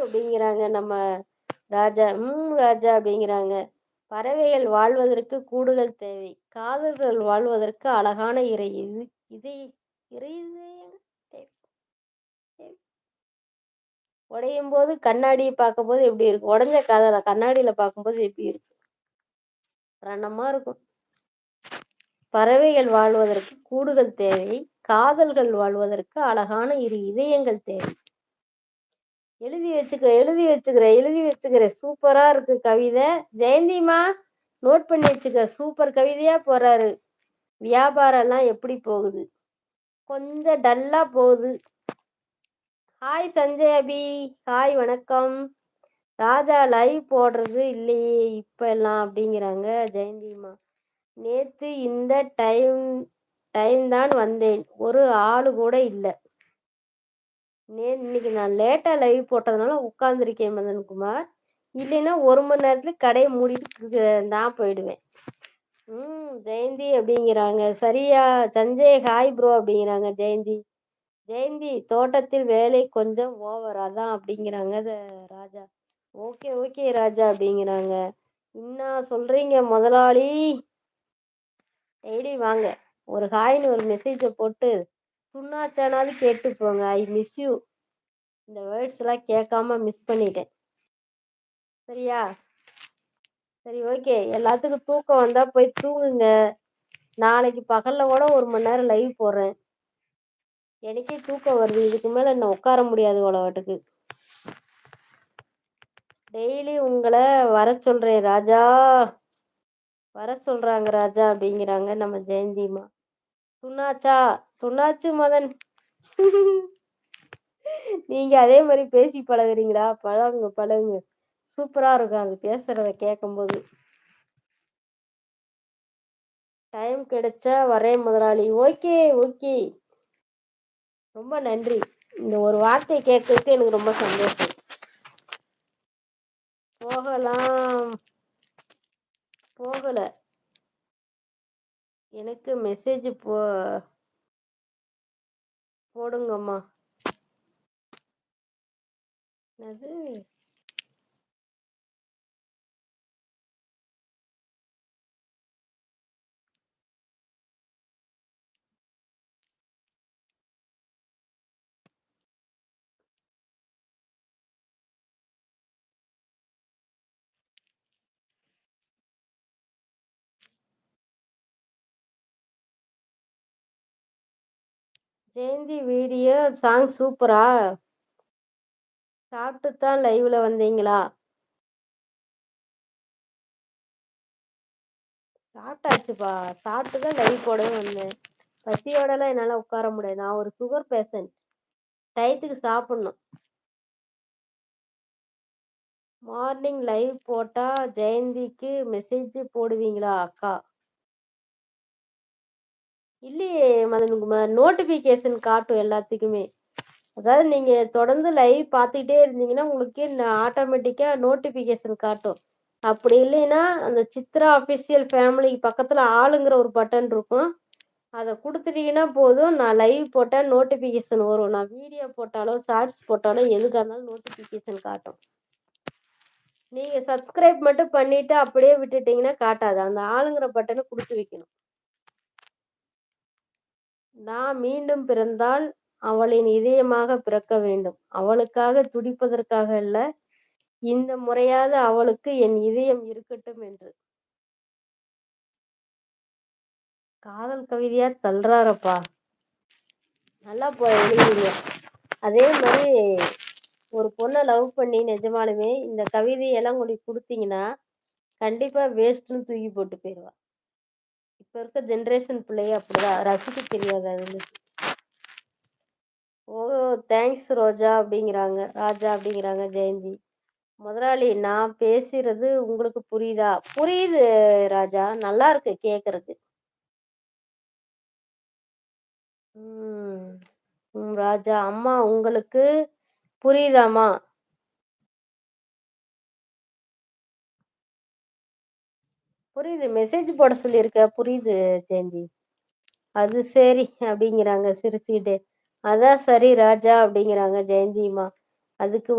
அப்படிங்கிறாங்க நம்ம ராஜா. ராஜா அப்படிங்கிறாங்க. பறவைகள் வாழ்வதற்கு கூடுகள் தேவை. காதல்கள் வாழ்வதற்கு அழகான இறை இது இதை இறை இதயம் தேவை. தேவை. உடையும்போது கண்ணாடிய பார்க்கும்போது எப்படி இருக்கும்? உடைஞ்ச காதல கண்ணாடியில பார்க்கும்போது எப்படி இருக்கும்? ரணமா இருக்கும். பறவைகள் வாழ்வதற்கு கூடுகள் தேவை. காதல்கள் வாழ்வதற்கு அழகான இரு இதயங்கள் தேவை. எழுதி வச்சுக்கிறேன். சூப்பரா இருக்கு கவிதை. ஜெயந்திமா நோட் பண்ணி வச்சுக்க. சூப்பர் கவிதையா போறாரு. வியாபாரம்லாம் எப்படி போகுது? கொஞ்சம் டல்லா போகுது. ஹாய் சஞ்சய் அபி. ஹாய் வணக்கம். ராஜா லைவ் போடுறது இல்லையே இப்ப எல்லாம் அப்படிங்கிறாங்க ஜெயந்திமா. நேத்து இந்த டைம் தான் வந்தேன். ஒரு ஆளு கூட இல்ல. இன்னைக்கு நான் லேட்டா லைவ் போட்டதுனால உட்கார்ந்துருக்கேன் மதன்குமார். இல்லைன்னா 1 மணி நேரத்துல கடையை மூடிட்டு நான் போயிடுவேன். ஜெயந்தி அப்படிங்கிறாங்க. சரியா சஞ்சய் ஹாய் ப்ரோ அப்படிங்கிறாங்க ஜெயந்தி. ஜெயந்தி தோட்டத்தில் வேலை கொஞ்சம் ஓவர் அதான் அப்படிங்கிறாங்க ராஜா. ஓகே ஓகே ராஜா அப்படிங்கிறாங்க. என்ன சொல்றீங்க முதலாளி? டெய்லி வாங்க. ஒரு ஹாய்னு ஒரு மெசேஜை போட்டு சுண்ணாச்சானாவது கேட்டு போங்க. I miss you. இந்த வேர்ட்ஸ் எல்லாம் கேட்காம மிஸ் பண்ணிட்டேன். சரியா? சரி ஓகே. எல்லாத்துக்கும் தூக்கம் வந்தா போய் தூங்குங்க. நாளைக்கு பகல்ல கூட 1 மணி நேரம் லைவ் போடுறேன். எனக்கே தூக்கம் வருது. இதுக்கு மேல என்ன உட்கார முடியாது உலகத்துக்கு. டெய்லி உங்களை வர சொல்றேன் ராஜா. வர சொல்றாங்க ராஜா அப்படிங்கிறாங்க நம்ம ஜெயந்திமா. துண்ணாச்சு மதன். நீங்க அதே மாதிரி பேசி பழகுறீங்களா? பழகுங்க. சூப்பரா இருக்கும் அது பேசுறத கேட்கும்போது. டைம் கிடைச்சா வரேன் முதலாளி. Okay okay. ரொம்ப நன்றி. இந்த ஒரு வார்த்தை கேட்கறதுக்கு எனக்கு ரொம்ப சந்தோஷம். போகல. எனக்கு மெசேஜ் போடுங்கம்மா. அது ஜெயந்தி வீடியோ சாங் சூப்பரா. சாப்பிட்டு தான் லைவ்ல வந்தீங்களா? சாப்பிட்டாச்சுப்பா. சாப்பிட்டு தான் லைவ் போடவே வந்தேன். பசியோடலாம் என்னால உட்கார முடியாது. நான் ஒரு சுகர் பேஷண்ட். டயத்துக்கு சாப்பிடணும். மார்னிங் லைவ் போட்டா ஜெயந்திக்கு மெசேஜ் போடுவீங்களா அக்கா? இல்லையே மதன்குமார். நோட்டிபிகேஷன் காட்டும் எல்லாத்துக்குமே. அதாவது நீங்க தொடர்ந்து லைவ் பார்த்துக்கிட்டே இருந்தீங்கன்னா உங்களுக்கு ஆட்டோமேட்டிக்கா நோட்டிபிகேஷன் காட்டும். அப்படி இல்லைன்னா அந்த சித்ரா அபிஷியல் ஃபேமிலி பக்கத்துல ஆளுங்கிற ஒரு பட்டன் இருக்கும். அதை கொடுத்துட்டீங்கன்னா போதும். நான் லைவ் போட்டா நோட்டிபிகேஷன் வரும். நான் வீடியோ போட்டாலோ ஷார்ட்ஸ் போட்டாலோ எதுக்காக இருந்தாலும் நோட்டிபிகேஷன் காட்டும். நீங்க சப்ஸ்கிரைப் மட்டும் பண்ணிட்டு அப்படியே விட்டுட்டீங்கன்னா காட்டாது. அந்த ஆளுங்கிற பட்டனை கொடுத்து வைக்கணும். நான் மீண்டும் பிறந்தால் அவளின் இதயமாக பிறக்க வேண்டும். அவளுக்காக துடிப்பதற்காக அல்ல. இந்த முறையாவது அவளுக்கு என் இதயம் இருக்கட்டும் என்று. காதல் கவிதையா தள்ளுறாரப்பா. நல்லா எழுதுறீங்க. அதே மாதிரி ஒரு பொண்ணை லவ் பண்ணி நிஜமாலுமே இந்த கவிதையெல்லாம் உங்களுக்கு கொடுத்தீங்கன்னா கண்டிப்பா வேஸ்ட்னு தூக்கி போட்டு போயிடுவா. இப்ப இருக்க ஜென்ரேஷன் பிள்ளைய அப்படிதான் ரசிக்க தெரியாது. அது ஓ தேங்க்ஸ் ரோஜா அப்படிங்கிறாங்க. ராஜா அப்படிங்கிறாங்க ஜெயந்தி. முதலாளி நான் பேசுறது உங்களுக்கு புரியுதா? புரியுது ராஜா. நல்லா இருக்கு கேக்குறதுக்கு. ராஜா அம்மா உங்களுக்கு புரியுதாமா? புரியுது. மெசேஜ் போட சொல்லியிருக்க. புரியுது ஜெயந்தி. அது சரி அப்படிங்கிறாங்க சிரிச்சுக்கிட்டே. அதான் சரி ராஜா அப்படிங்கிறாங்க ஜெயந்திமா. அதுக்கு